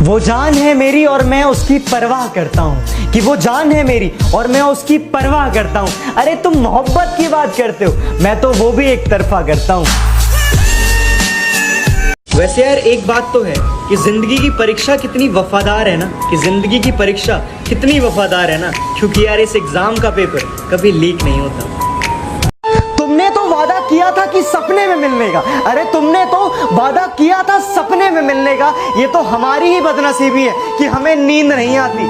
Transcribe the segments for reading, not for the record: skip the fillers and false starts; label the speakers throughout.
Speaker 1: वो जान है मेरी और मैं उसकी परवाह करता हूँ, कि वो जान है मेरी और मैं उसकी परवाह करता हूँ। अरे तुम मोहब्बत की बात करते हो, मैं तो वो भी एक तरफा करता हूँ। वैसे यार एक बात तो है कि जिंदगी की परीक्षा कितनी वफादार है ना, कि जिंदगी की परीक्षा कितनी वफादार है ना, क्योंकि यार इस एग्जाम का पेपर कभी लीक नहीं होता। तुमने तो वादा किया था कि सपने में मिलने का, अरे तुमने तो वादा किया था सपने में मिलने का। ये तो हमारी ही बदनसीबी है कि हमें नींद नहीं आती।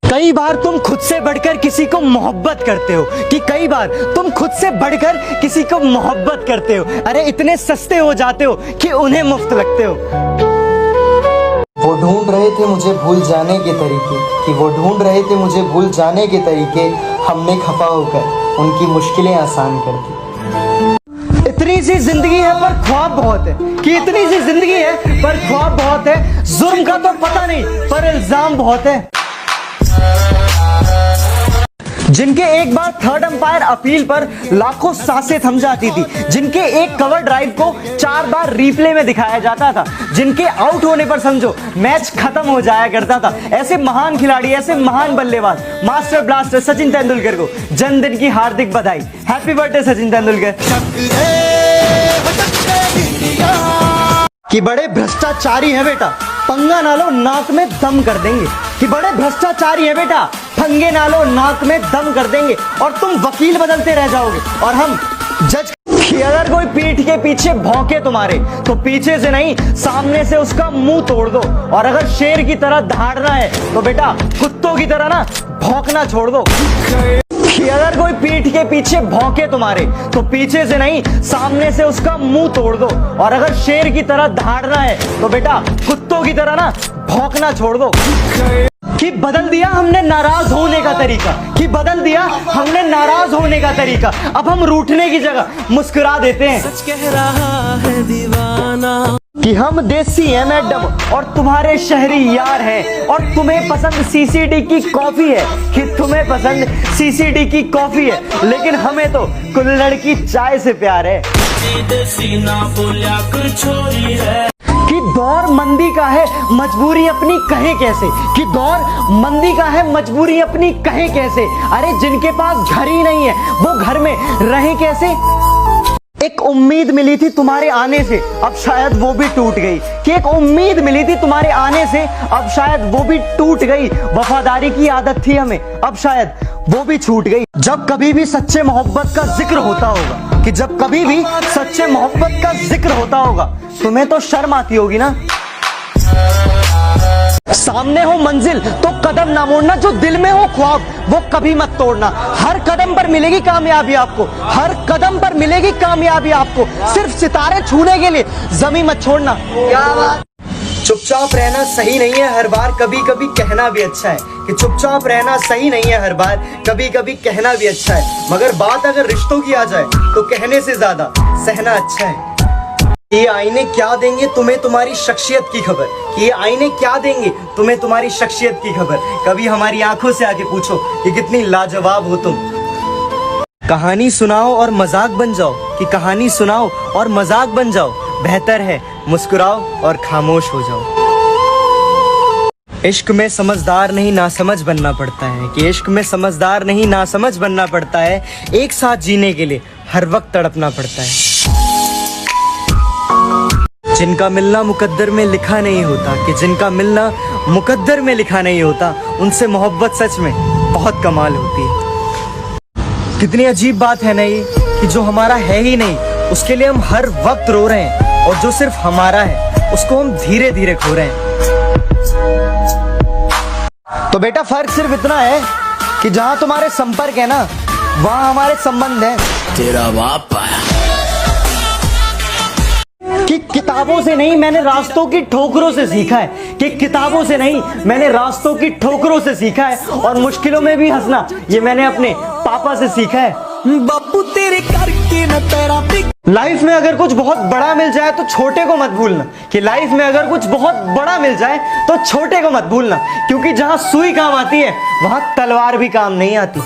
Speaker 1: कई बार तुम खुद से बढ़कर किसी को मोहब्बत करते हो, कि कई बार तुम खुद से बढ़कर किसी को मोहब्बत करते हो। अरे इतने सस्ते हो जाते हो कि उन्हें मुफ्त लगते हो।
Speaker 2: वो ढूंढ रहे थे मुझे भूल जाने के तरीके, कि वो ढूंढ रहे थे मुझे भूल जाने के तरीके, हमने खफा होकर उनकी मुश्किलें आसान कर दी।
Speaker 1: इतनी सी जिंदगी है पर ख्वाब बहुत है, कि इतनी सी जिंदगी है पर ख्वाब बहुत है। जुर्म का तो पता नहीं पर इल्जाम बहुत है। जिनके एक बार थर्ड अंपायर अपील पर लाखों सांसें थम जाती थी, जिनके एक कवर ड्राइव को 4 बार रिप्ले में दिखाया जाता था, जिनके आउट होने पर समझो मैच खत्म हो जाया करता था, ऐसे महान खिलाड़ी, ऐसे महान बल्लेबाज, मास्टर ब्लास्टर सचिन तेंदुलकर को जन्मदिन की हार्दिक बधाई। Happy birthday Sachin Tendulkar. कि बड़े भ्रष्टाचारी है बेटा, पंगा ना लो नाक में दम कर देंगे। कि बड़े भ्रष्टाचारी है बेटा, पंगे ना लो नाक में दम कर देंगे। और तुम वकील बदलते रह जाओगे और हम जज। कि अगर कोई पीठ के पीछे भौंके तुम्हारे, तो पीछे से नहीं सामने से उसका मुंह तोड़ दो। और अगर शेर की तरह दहाड़ना है तो बेटा कुत्तों की तरह ना भौंकना छोड़ दो। कि अगर कोई पीठ के पीछे भौंके तुम्हारे, तो पीछे से नहीं सामने से उसका मुंह तोड़ दो। और अगर शेर की तरह दहाड़ना है तो बेटा कुत्तों की तरह ना भौंकना छोड़ दो। कि बदल दिया हमने नाराज होने का तरीका, कि बदल दिया हमने नाराज होने का तरीका। अब हम रूठने की जगह मुस्कुरा देते हैं।
Speaker 3: सच कह रहा है दीवाना,
Speaker 1: कि हम देसी हैं मैडम और तुम्हारे शहरी यार हैं, और तुम्हें पसंद सीसीडी की कॉफी है, कि तुम्हें पसंद सीसीडी की कॉफी है, लेकिन हमें तो कुल्हड़ की चाय से प्यार है।
Speaker 3: देसी ना बोलिया कर छोरी है।
Speaker 1: कि दौर मंदी का है मजबूरी अपनी कहे कैसे, कि दौर मंदी का है मजबूरी अपनी कहे कैसे। अरे जिनके पास घर ही नहीं है वो घर में रहे कैसे। एक उम्मीद मिली थी तुम्हारे आने से, अब शायद वो भी टूट गई। कि एक उम्मीद मिली थी तुम्हारे आने से, अब शायद वो भी टूट गई। वफादारी की आदत थी हमें, अब शायद वो भी छूट गई। जब कभी भी सच्चे मोहब्बत का जिक्र होता होगा, कि जब कभी भी सच्चे मोहब्बत का जिक्र होता होगा, तुम्हें तो शर्म आती होगी ना। सामने हो मंजिल तो कदम ना मोड़ना, जो दिल में हो ख्वाब वो कभी मत तोड़ना। हर कदम पर मिलेगी कामयाबी आपको, हर कदम पर मिलेगी कामयाबी आपको। सिर्फ सितारे छूने के लिए जमीन मत छोड़ना। क्या बात। चुपचाप रहना सही नहीं है हर बार, कभी कभी कहना भी अच्छा है। कि चुपचाप रहना सही नहीं है हर बार, कभी कभी कहना भी अच्छा है। मगर बात अगर रिश्तों की आ जाए तो कहने से ज्यादा सहना अच्छा है। ये आईने क्या देंगे तुम्हें तुम्हारी शख्सियत की खबर, कि ये आईने क्या देंगे तुम्हें तुम्हारी शख्सियत की खबर। कभी हमारी आंखों से आके पूछो कि कितनी लाजवाब हो तुम। कहानी सुनाओ और मजाक बन जाओ, कि कहानी सुनाओ और मजाक बन जाओ। बेहतर है मुस्कुराओ और खामोश हो जाओ। इश्क में समझदार नहीं नासमझ बनना पड़ता है, कि इश्क में समझदार नहीं नासमझ बनना पड़ता है। एक साथ जीने के लिए हर वक्त तड़पना पड़ता है। जिनका मिलना मुकद्दर में लिखा नहीं होता, कि जिनका मिलना मुकद्दर में लिखा नहीं होता, उनसे मोहब्बत सच में बहुत कमाल होती है। कितनी अजीब बात है ना ये, कि जो हमारा है ही नहीं उसके लिए हम हर वक्त रो रहे हैं, और जो सिर्फ हमारा है उसको हम धीरे धीरे खो रहे हैं। तो बेटा फर्क सिर्फ इतना है कि जहां तुम्हारे संपर्क है ना, वहां हमारे संबंध है।
Speaker 3: तेरा बाप आया।
Speaker 1: कि किताबों से नहीं मैंने रास्तों की ठोकरों से सीखा है, कि किताबों से नहीं मैंने रास्तों की ठोकरों से सीखा है। और मुश्किलों में भी हंसना ये मैंने अपने पापा से सीखा है।
Speaker 3: बापू तेरे करके न तेरा।
Speaker 1: लाइफ में अगर कुछ बहुत बड़ा मिल जाए तो छोटे को मत भूलना, कि लाइफ में अगर कुछ बहुत बड़ा मिल जाए तो छोटे को मत भूलना, क्योंकि जहां सुई काम आती है वहां तलवार भी काम नहीं आती।